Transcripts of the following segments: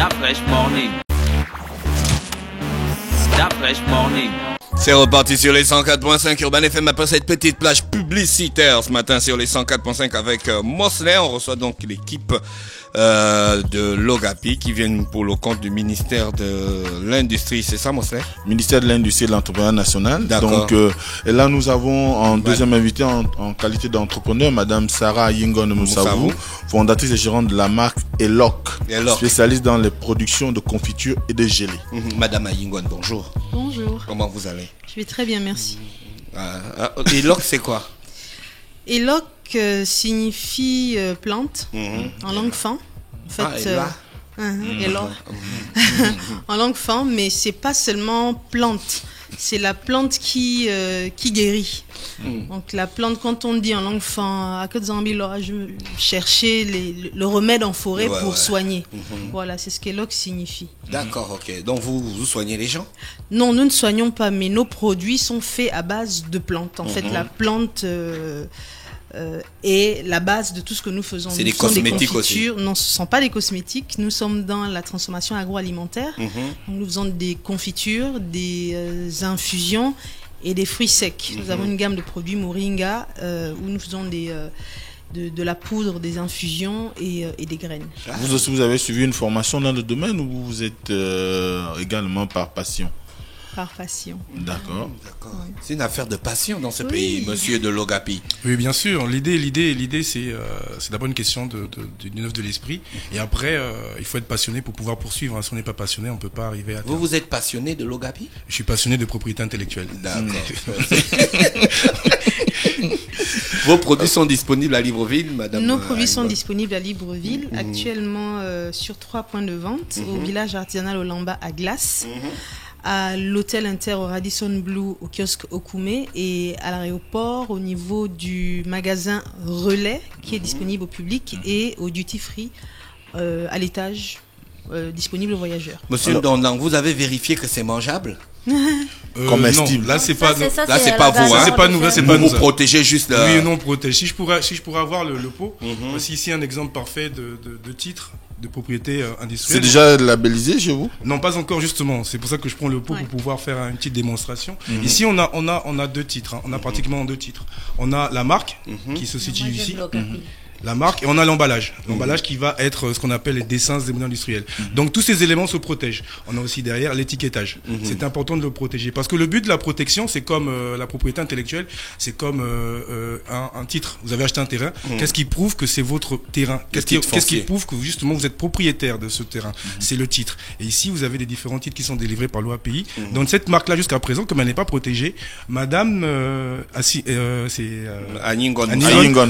Fresh Morning. Fresh Morning. C'est reparti sur les 104.5 Urban FM après cette petite plage publicitaire ce matin sur les 104.5 avec Mosley. On reçoit donc l'équipe de l'OGAPI qui viennent pour le compte du ministère de l'Industrie. C'est ça, Mosley? Ministère de l'Industrie et de l'Entrepreneuriat National. D'accord. Donc, et là, nous avons en deuxième invité en qualité d'entrepreneur, Madame Sarah Yingon Moussavou, fondatrice et gérante de la marque Eloc, spécialiste dans les productions de confitures et de gelées. Madame Yingon, bonjour. Bonjour. Comment vous allez? Je vais très bien, merci. Eloc, c'est quoi? Eloc signifie plante en langue fan. En fait, Eloc. En langue fan, mais c'est pas seulement plante. C'est la plante qui guérit. Donc la plante, quand on dit en langue fan, à côté Zambi, je cherchais le remède en forêt pour soigner. Voilà, c'est ce qu'Eloc signifie. D'accord, ok. Donc vous soignez les gens? Non, nous ne soignons pas, mais nos produits sont faits à base de plantes. En fait, la plante est la base de tout ce que nous faisons. C'est des cosmétiques aussi? Non, ce ne sont pas des cosmétiques. Nous sommes dans la transformation agroalimentaire. Donc, nous faisons des confitures, des infusions et des fruits secs. Nous avons une gamme de produits Moringa où nous faisons de la poudre, des infusions et des graines. Vous aussi, vous avez suivi une formation dans le domaine ou vous êtes également par passion? Par passion. D'accord. Oui. C'est une affaire de passion dans ce pays, monsieur de l'OGAPI. Oui, bien sûr. L'idée, c'est d'abord une question d'une œuvre de l'esprit. Et après, il faut être passionné pour pouvoir poursuivre. Si on n'est pas passionné, on ne peut pas arriver à terme. Vous êtes passionné de l'OGAPI? Je suis passionné de propriété intellectuelle. D'accord. Vos produits sont disponibles à Libreville, madame? Nos produits sont disponibles à Libreville, actuellement sur 3 points de vente, au village artisanal Olamba à Glace, à l'hôtel Inter au Radisson Blu au kiosque Okume et à l'aéroport au niveau du magasin Relais qui est disponible au public et au duty free à l'étage disponible aux voyageurs. Monsieur Ndondang, vous avez vérifié que c'est mangeable? Comestible. Non, là c'est pas vous, hein. C'est pas nous, là c'est pas vous nous. protégez juste là. Oui, non, protège. Si je pourrais avoir le pot, voici ici un exemple parfait de titre de propriété industrielle. C'est déjà labellisé chez vous? Non, pas encore justement. C'est pour ça que je prends le pot pour pouvoir faire une petite démonstration. Ici, on a deux titres. On a pratiquement deux titres. On a la marque qui se situe ici. La marque et on a l'emballage. L'emballage qui va être ce qu'on appelle les dessins des modèles industriels. Donc tous ces éléments se protègent. On a aussi derrière l'étiquetage. C'est important de le protéger parce que le but de la protection, c'est comme la propriété intellectuelle, c'est comme un titre. Vous avez acheté un terrain. Qu'est-ce qui prouve que c'est votre terrain? Qu'est-ce qui prouve que justement vous êtes propriétaire de ce terrain? C'est le titre. Et ici, vous avez des différents titres qui sont délivrés par l'OAPI. Donc cette marque-là, jusqu'à présent, comme elle n'est pas protégée, Madame Yingon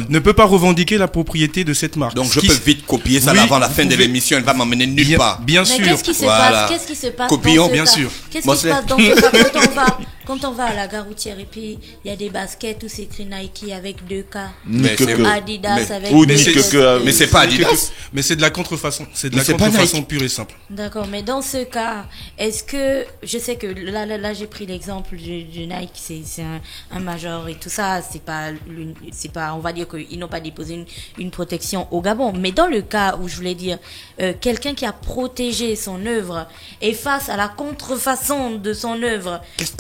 ne peut pas revendiquer la propriété de cette marque. Donc je peux vite copier ça avant la fin de l'émission, elle va m'emmener nulle part. Bien sûr. Qu'est-ce qui se passe? Qu'est-ce qui se passe? Copions, bien sûr. Qu'est-ce qui se passe dans ce cas quand on va à la gare routière et puis il y a des baskets où c'est écrit Nike avec 2K, Adidas avec mais c'est pas Adidas. Mais c'est de la contrefaçon. C'est de la contrefaçon pure et simple. D'accord, mais dans ce cas, est-ce que je sais que là j'ai pris l'exemple du Nike, c'est un major et tout ça, c'est pas on va dire qu'ils n'ont pas déposé une protection au Gabon, mais dans le cas où je voulais dire quelqu'un qui a protégé son œuvre et face à la contrefaçon de son œuvre, qu'est-ce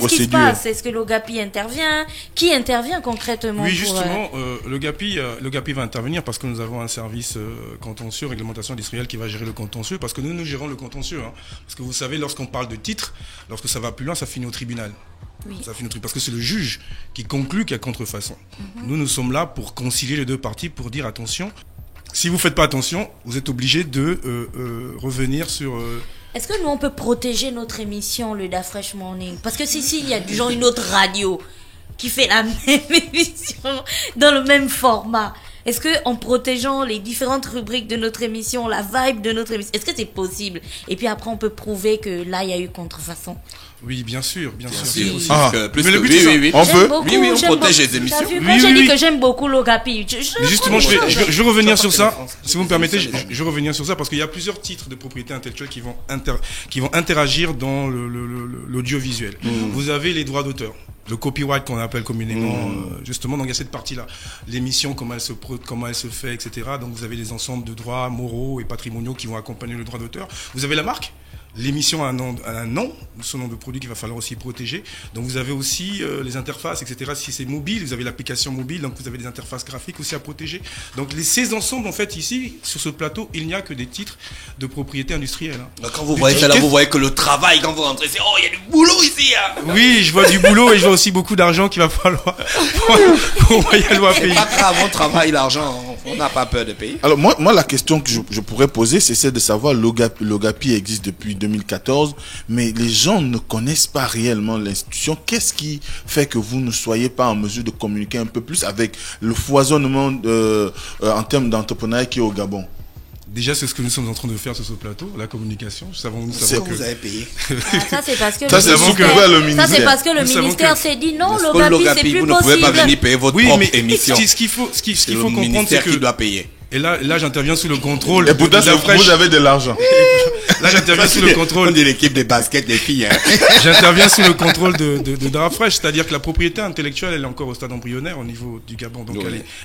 qui se passe? Est-ce que l'OGAPI intervient? Qui intervient concrètement? Oui, justement, le GAPI va intervenir parce que nous avons un service contentieux, réglementation industrielle qui va gérer le contentieux, parce que nous gérons le contentieux. Parce que vous savez, lorsqu'on parle de titre, lorsque ça va plus loin, ça finit au tribunal. Oui. Ça finit au tribunal parce que c'est le juge qui conclut qu'il y a contrefaçon. Nous sommes là pour concilier les deux parties, pour dire attention, si vous ne faites pas attention, vous êtes obligé de revenir sur... Est-ce que nous, on peut protéger notre émission, le Da Fresh Morning? Parce que si, il y a du genre une autre radio qui fait la même émission dans le même format. Est-ce que en protégeant les différentes rubriques de notre émission, la vibe de notre émission, est-ce que c'est possible? Et puis après, on peut prouver que là, il y a eu contrefaçon. Oui, bien sûr. Plus Mais que le but, oui. On veut. Oui, on protège les émissions. Quand j'ai dit que j'aime beaucoup l'Ogapi. Justement, je vais revenir sur ça. Si vous me permettez, je vais revenir sur ça parce qu'il y a plusieurs titres de propriété intellectuelle qui vont interagir dans l'audiovisuel. Vous avez les droits d'auteur. Le copyright qu'on appelle communément, justement, donc il y a cette partie-là. L'émission, comment elle se fait, etc. Donc vous avez les ensembles de droits moraux et patrimoniaux qui vont accompagner le droit d'auteur. Vous avez la marque. L'émission a un nom, ce nom de produit qu'il va falloir aussi protéger. Donc vous avez aussi les interfaces, etc. Si c'est mobile, vous avez l'application mobile, donc vous avez des interfaces graphiques aussi à protéger. Donc ces ensembles, en fait, ici, sur ce plateau, il n'y a que des titres de propriété industrielle. Hein. Quand vous voyez ça là, vous voyez que le travail, quand vous rentrez, c'est il y a du boulot ici. Hein. Oui, je vois du boulot et je vois aussi beaucoup d'argent qu'il va falloir pour payer. C'est pas grave, on travaille l'argent, on n'a pas peur de payer. Alors moi la question que je pourrais poser, c'est celle de savoir, l'Ogapi existe depuis 2014, mais les gens ne connaissent pas réellement l'institution. Qu'est-ce qui fait que vous ne soyez pas en mesure de communiquer un peu plus avec le foisonnement en termes d'entrepreneuriat qui est au Gabon? Déjà, c'est ce que nous sommes en train de faire sur ce plateau, la communication. Nous savons que vous avez payé. Ça, c'est parce que le ministère s'est dit non, l'Ogapi, c'est plus possible. Vous ne pouvez pas venir payer votre propre émission. Ce qu'il faut comprendre, c'est que qui doit payer. Et là, j'interviens sous le contrôle. Et pourtant, vous avez de l'argent. Là, j'interviens sous le contrôle de l'équipe de basket des filles. Hein. J'interviens sous le contrôle de Darafresh, c'est-à-dire que la propriété intellectuelle, elle est encore au stade embryonnaire au niveau du Gabon, donc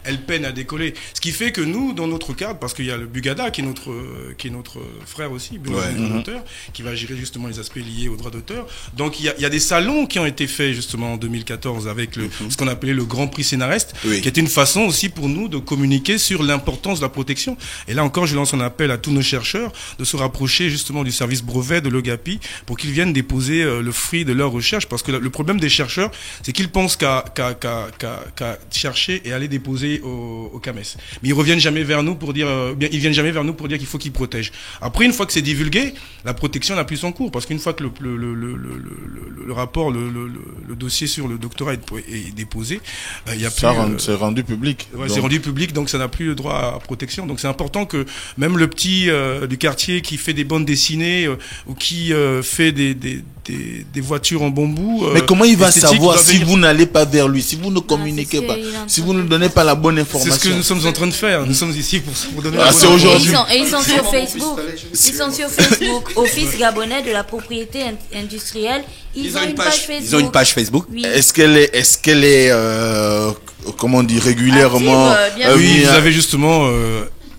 elle peine à décoller. Ce qui fait que nous, dans notre cadre, parce qu'il y a le Bugada qui est notre frère aussi, Bugada, droit d'auteur, qui va gérer justement les aspects liés au droit d'auteur. Donc il y a des salons qui ont été faits justement en 2014 avec ce qu'on appelait le Grand Prix Scénariste, qui était une façon aussi pour nous de communiquer sur l'importance de la protection. Et là encore, je lance un appel à tous nos chercheurs de se rapprocher justement du service brevet de l'Ogapi pour qu'ils viennent déposer le fruit de leur recherche, parce que le problème des chercheurs, c'est qu'ils pensent qu'à chercher et aller déposer au CAMES. Mais ils reviennent jamais vers nous pour dire, ils viennent jamais vers nous pour dire qu'il faut qu'ils protègent. Après, une fois que c'est divulgué, la protection n'a plus son cours, parce qu'une fois que le rapport, le dossier sur le doctorat est déposé, il y a plus. C'est rendu public. Ouais, c'est rendu public, donc ça n'a plus le droit à protection. Donc c'est important que même le petit du quartier qui fait des bandes dessinées ou qui fait des voitures en bambou. Mais comment il va savoir si vous n'allez pas vers lui, si vous ne communiquez pas, si vous ne donnez pas la bonne information? C'est ce que nous sommes en train de faire. Nous sommes ici pour donner la bonne information. Ils sont sur Facebook. Ils sont sur Facebook. Office gabonais de la propriété industrielle. Ils ont une page Facebook. Ils ont une page Facebook. Oui. Est-ce qu'elle est comment on dit, régulièrement? Oui, vous avez justement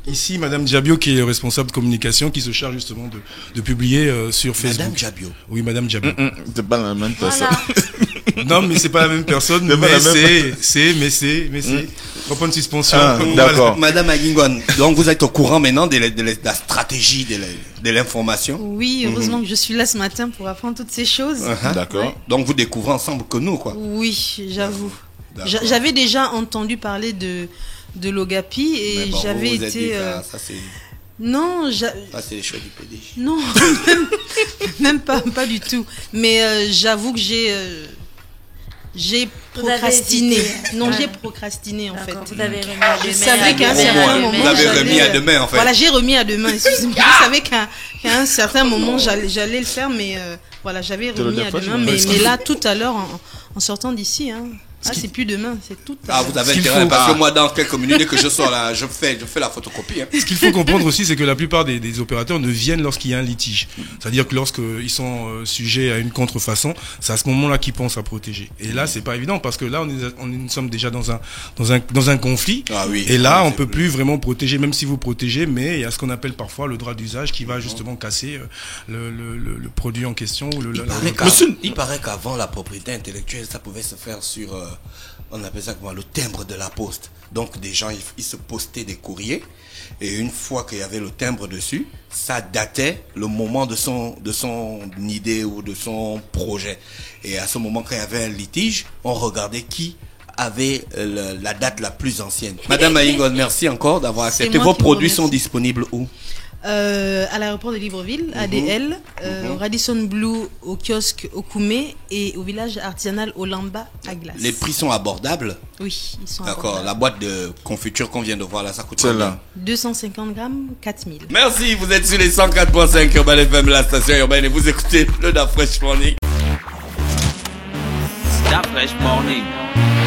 ici Madame Diabio qui est responsable de communication, qui se charge justement de publier sur Facebook. Madame Diabio. Oui, Madame Diabio. C'est pas la même personne. Voilà. Non, mais c'est pas la même personne. Mais c'est. Reprendre une suspension. D'accord. Madame Ayingon, donc vous êtes au courant maintenant de la stratégie de l'information? Oui, heureusement que je suis là ce matin pour apprendre toutes ces choses. D'accord. Ouais. Donc vous découvrez ensemble que nous, quoi. Oui, j'avoue. J'avais déjà entendu parler de l'Ogapi et j'avais été. Non, ça c'est les choix du PDG. Non, même pas du tout. Mais j'avoue que j'ai procrastiné. Non, j'ai procrastiné en fait. Vous avez remis à demain. Je savais qu'à un certain moment. Vous l'avez remis à demain en fait. Voilà, j'ai remis à demain. Excusez-moi. Je savais qu'à un certain moment j'allais le faire, mais voilà, j'avais remis à demain. Mais là, tout à l'heure, en sortant d'ici, hein. C'est plus demain, c'est tout. Vous avez intérêt, parce que moi, dans quelques minutes, dès que je sors là, je fais la photocopie. Hein. Ce qu'il faut comprendre aussi, c'est que la plupart des opérateurs ne viennent lorsqu'il y a un litige. C'est-à-dire que lorsqu'ils sont sujets à une contrefaçon, c'est à ce moment-là qu'ils pensent à protéger. Et là, c'est pas évident, parce que là, nous sommes déjà dans un conflit. Ah oui. Et là, on peut plus vraiment protéger, même si vous protégez, mais il y a ce qu'on appelle parfois le droit d'usage qui va justement casser le produit en question. Il paraît qu'avant, la propriété intellectuelle, ça pouvait se faire sur... on appelle ça comment, le timbre de la poste. Donc des gens, ils se postaient des courriers et une fois qu'il y avait le timbre dessus, ça datait le moment de son idée ou de son projet. Et à ce moment, quand il y avait un litige, on regardait qui avait la date la plus ancienne. Madame Ayingon, merci encore d'avoir accepté. Vos produits sont disponibles où? À l'aéroport de Libreville, ADL, au Radisson Blu, au kiosque au Koumé et au village artisanal au Lamba à Glace. Les prix sont abordables? Oui, ils sont abordables. D'accord, la boîte de confiture qu'on vient de voir là, ça coûte combien? 250 grammes, 4000. Merci, vous êtes sur les 104.5 Urban FM, la station urbaine, et vous écoutez le Da Fresh Morning. Fresh Morning.